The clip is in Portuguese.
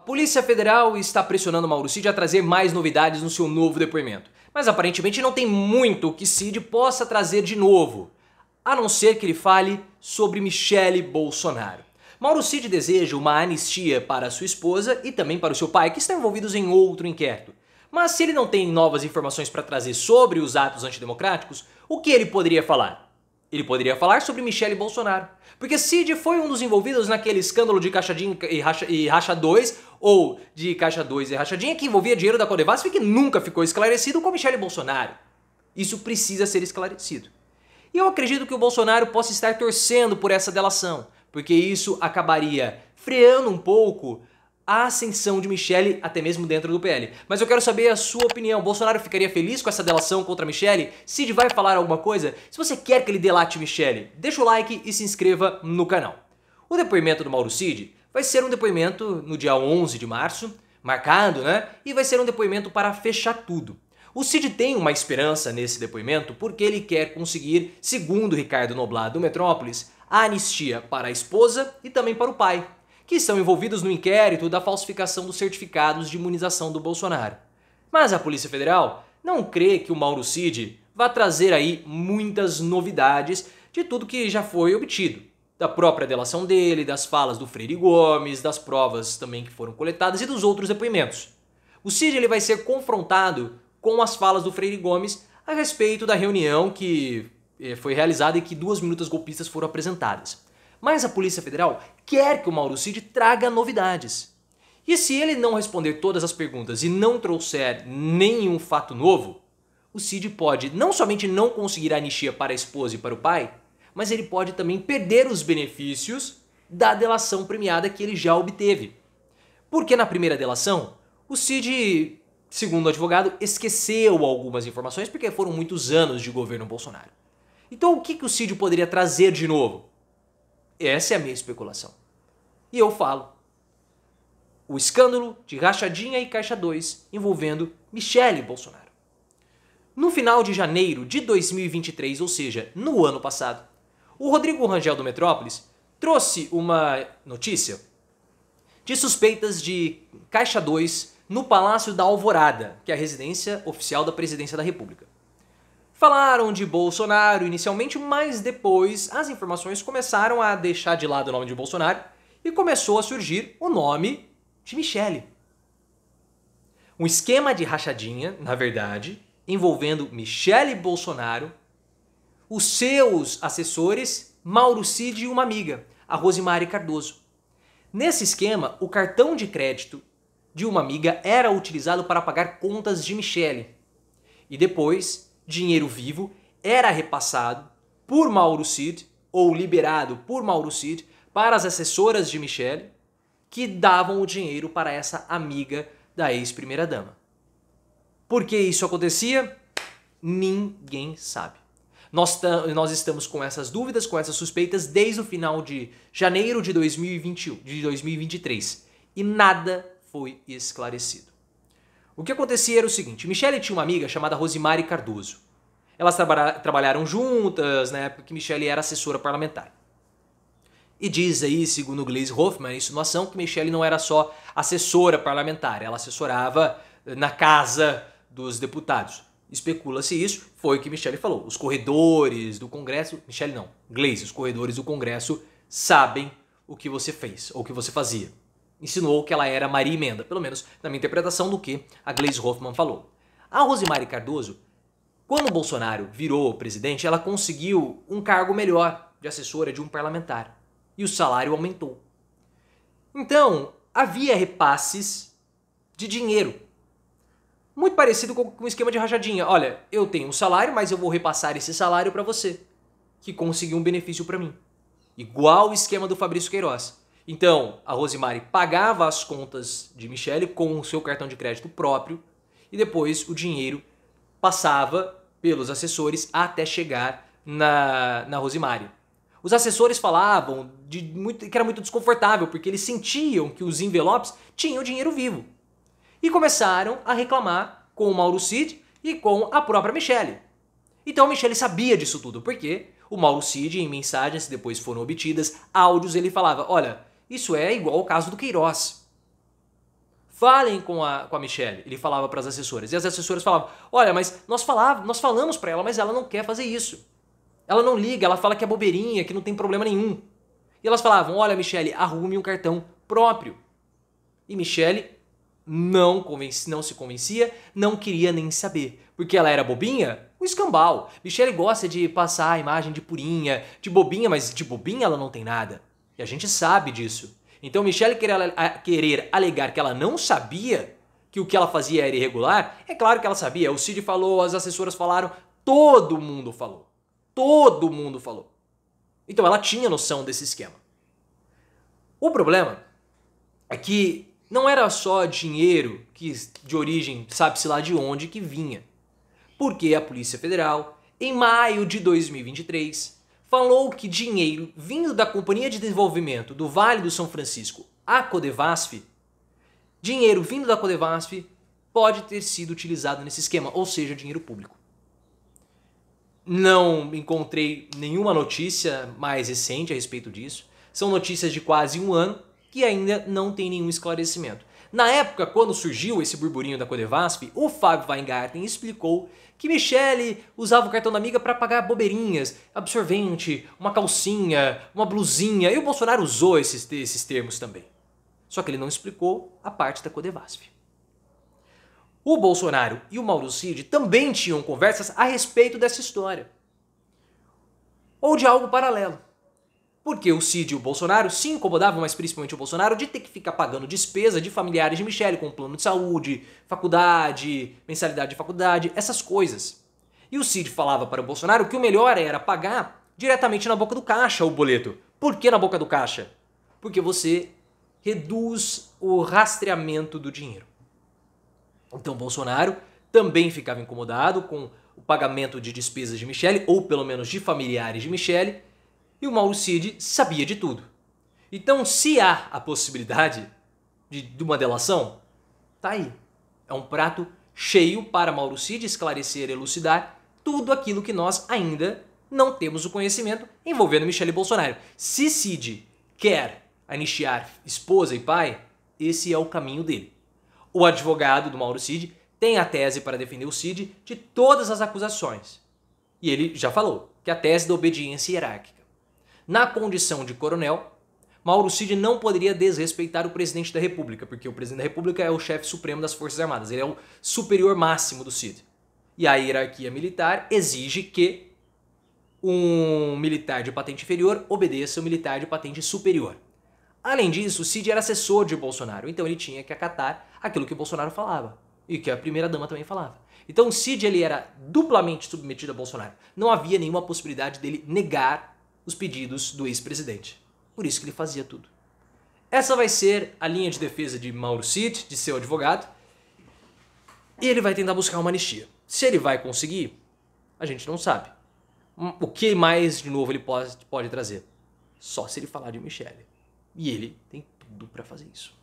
Polícia Federal está pressionando Mauro Cid a trazer mais novidades no seu novo depoimento. Mas aparentemente não tem muito que Cid possa trazer de novo, a não ser que ele fale sobre Michele Bolsonaro. Mauro Cid deseja uma anistia para sua esposa e também para o seu pai, que estão envolvidos em outro inquérito. Mas se ele não tem novas informações para trazer sobre os atos antidemocráticos, o que ele poderia falar? Ele poderia falar sobre Michele Bolsonaro. Porque Cid foi um dos envolvidos naquele escândalo de Caixadinha e Racha 2, ou de Caixa 2 e Rachadinha, que envolvia dinheiro da Codevasf e que nunca ficou esclarecido com Michele Bolsonaro. Isso precisa ser esclarecido. E eu acredito que o Bolsonaro possa estar torcendo por essa delação, porque isso acabaria freando um pouco a ascensão de Michele até mesmo dentro do PL. Mas eu quero saber a sua opinião. Bolsonaro ficaria feliz com essa delação contra Michele? Cid vai falar alguma coisa? Se você quer que ele delate Michele, deixa o like e se inscreva no canal. O depoimento do Mauro Cid vai ser um depoimento no dia 11 de março, marcado, né? E vai ser um depoimento para fechar tudo. O Cid tem uma esperança nesse depoimento porque ele quer conseguir, segundo Ricardo Noblat do Metrópolis, a anistia para a esposa e também para o pai, que estão envolvidos no inquérito da falsificação dos certificados de imunização do Bolsonaro. Mas a Polícia Federal não crê que o Mauro Cid vá trazer aí muitas novidades de tudo que já foi obtido. Da própria delação dele, das falas do Freire Gomes, das provas também que foram coletadas e dos outros depoimentos. O Cid ele vai ser confrontado com as falas do Freire Gomes a respeito da reunião que foi realizada e que 2 minutas golpistas foram apresentadas. Mas a Polícia Federal quer que o Mauro Cid traga novidades. E se ele não responder todas as perguntas e não trouxer nenhum fato novo, o Cid pode não somente não conseguir a anistia para a esposa e para o pai, mas ele pode também perder os benefícios da delação premiada que ele já obteve. Porque na primeira delação, o Cid, segundo o advogado, esqueceu algumas informações porque foram muitos anos de governo Bolsonaro. Então o que o Cid poderia trazer de novo? Essa é a minha especulação. E eu falo. O escândalo de Rachadinha e Caixa 2 envolvendo Michele Bolsonaro. No final de janeiro de 2023, ou seja, no ano passado, o Rodrigo Rangel do Metrópolis trouxe uma notícia de suspeitas de Caixa 2 no Palácio da Alvorada, que é a residência oficial da Presidência da República. Falaram de Bolsonaro inicialmente, mas depois as informações começaram a deixar de lado o nome de Bolsonaro e começou a surgir o nome de Michele. Um esquema de rachadinha, na verdade, envolvendo Michele Bolsonaro, os seus assessores, Mauro Cid e uma amiga, a Rosemary Cardoso. Nesse esquema, o cartão de crédito de uma amiga era utilizado para pagar contas de Michele. E depois, dinheiro vivo era repassado por Mauro Cid ou liberado por Mauro Cid para as assessoras de Michele, que davam o dinheiro para essa amiga da ex-primeira-dama. Por que isso acontecia? Ninguém sabe. Nós estamos com essas dúvidas, com essas suspeitas desde o final de janeiro de 2023 e nada foi esclarecido. O que acontecia era o seguinte: Michele tinha uma amiga chamada Rosemary Cardoso. Elas trabalharam juntas na época que Michele era assessora parlamentar. E diz aí, segundo Gleisi Hoffmann, a insinuação que Michele não era só assessora parlamentar, ela assessorava na casa dos deputados. Especula-se isso, foi o que Michele falou. Os corredores do Congresso, Michele não, Gleisi, os corredores do Congresso sabem o que você fez, ou o que você fazia. Insinuou que ela era Maria Emenda, pelo menos na minha interpretação do que a Gleisi Hoffmann falou. A Rosemary Cardoso, quando o Bolsonaro virou presidente, ela conseguiu um cargo melhor de assessora de um parlamentar. E o salário aumentou. Então, havia repasses de dinheiro. Muito parecido com o esquema de rachadinha. Olha, eu tenho um salário, mas eu vou repassar esse salário para você, que conseguiu um benefício para mim. Igual o esquema do Fabrício Queiroz. Então, a Rosemary pagava as contas de Michele com o seu cartão de crédito próprio e depois o dinheiro passava pelos assessores até chegar na Rosemary. Os assessores falavam que era muito desconfortável porque eles sentiam que os envelopes tinham dinheiro vivo. E começaram a reclamar com o Mauro Cid e com a própria Michele. Então a Michele sabia disso tudo, porque o Mauro Cid, em mensagens que depois foram obtidas, áudios, ele falava: olha, isso é igual ao caso do Queiroz. falem com a Michelle, ele falava para as assessoras. E as assessoras falavam, olha, mas nós falamos para ela, mas ela não quer fazer isso. Ela não liga, ela fala que é bobeirinha, que não tem problema nenhum. E elas falavam, olha Michelle, arrume um cartão próprio. E Michelle não se convencia, não queria nem saber. Porque ela era bobinha? O escambau. Michelle gosta de passar a imagem de purinha, de bobinha, mas de bobinha ela não tem nada. E a gente sabe disso. Então Michelle querer alegar que ela não sabia que o que ela fazia era irregular, é claro que ela sabia. O Cid falou, as assessoras falaram, todo mundo falou. Todo mundo falou. Então ela tinha noção desse esquema. O problema é que não era só dinheiro que de origem, sabe-se lá de onde, que vinha. Porque a Polícia Federal, em maio de 2023, falou que dinheiro vindo da Companhia de Desenvolvimento do Vale do São Francisco, a Codevasf, dinheiro vindo da Codevasf pode ter sido utilizado nesse esquema, ou seja, dinheiro público. Não encontrei nenhuma notícia mais recente a respeito disso. São notícias de quase um ano que ainda não tem nenhum esclarecimento. Na época, quando surgiu esse burburinho da Codevasf, o Fábio Weingarten explicou que Michelle usava o cartão da amiga para pagar bobeirinhas, absorvente, uma calcinha, uma blusinha, e o Bolsonaro usou esses termos também. Só que ele não explicou a parte da Codevasf. O Bolsonaro e o Mauro Cid também tinham conversas a respeito dessa história. Ou de algo paralelo. Porque o Cid e o Bolsonaro se incomodavam, mas principalmente o Bolsonaro, de ter que ficar pagando despesa de familiares de Michelle, com plano de saúde, faculdade, mensalidade de faculdade, essas coisas. E o Cid falava para o Bolsonaro que o melhor era pagar diretamente na boca do caixa o boleto. Por que na boca do caixa? Porque você reduz o rastreamento do dinheiro. Então Bolsonaro também ficava incomodado com o pagamento de despesas de Michelle, ou pelo menos de familiares de Michelle, e o Mauro Cid sabia de tudo. Então, se há a possibilidade de uma delação, tá aí. É um prato cheio para Mauro Cid esclarecer e elucidar tudo aquilo que nós ainda não temos o conhecimento envolvendo Michelle e Bolsonaro. Se Cid quer anistiar esposa e pai, esse é o caminho dele. O advogado do Mauro Cid tem a tese para defender o Cid de todas as acusações. E ele já falou que a tese da obediência hierárquica. Na condição de coronel, Mauro Cid não poderia desrespeitar o presidente da República, porque o presidente da República é o chefe supremo das Forças Armadas, ele é o superior máximo do Cid. E a hierarquia militar exige que um militar de patente inferior obedeça ao militar de patente superior. Além disso, o Cid era assessor de Bolsonaro, então ele tinha que acatar aquilo que o Bolsonaro falava e que a primeira-dama também falava. Então o Cid ele era duplamente submetido a Bolsonaro. Não havia nenhuma possibilidade dele negar os pedidos do ex-presidente. Por isso que ele fazia tudo. Essa vai ser a linha de defesa de Mauro Cid, de seu advogado, e ele vai tentar buscar uma anistia. Se ele vai conseguir, a gente não sabe. O que mais, de novo, ele pode trazer? Só se ele falar de Michelle. E ele tem tudo para fazer isso.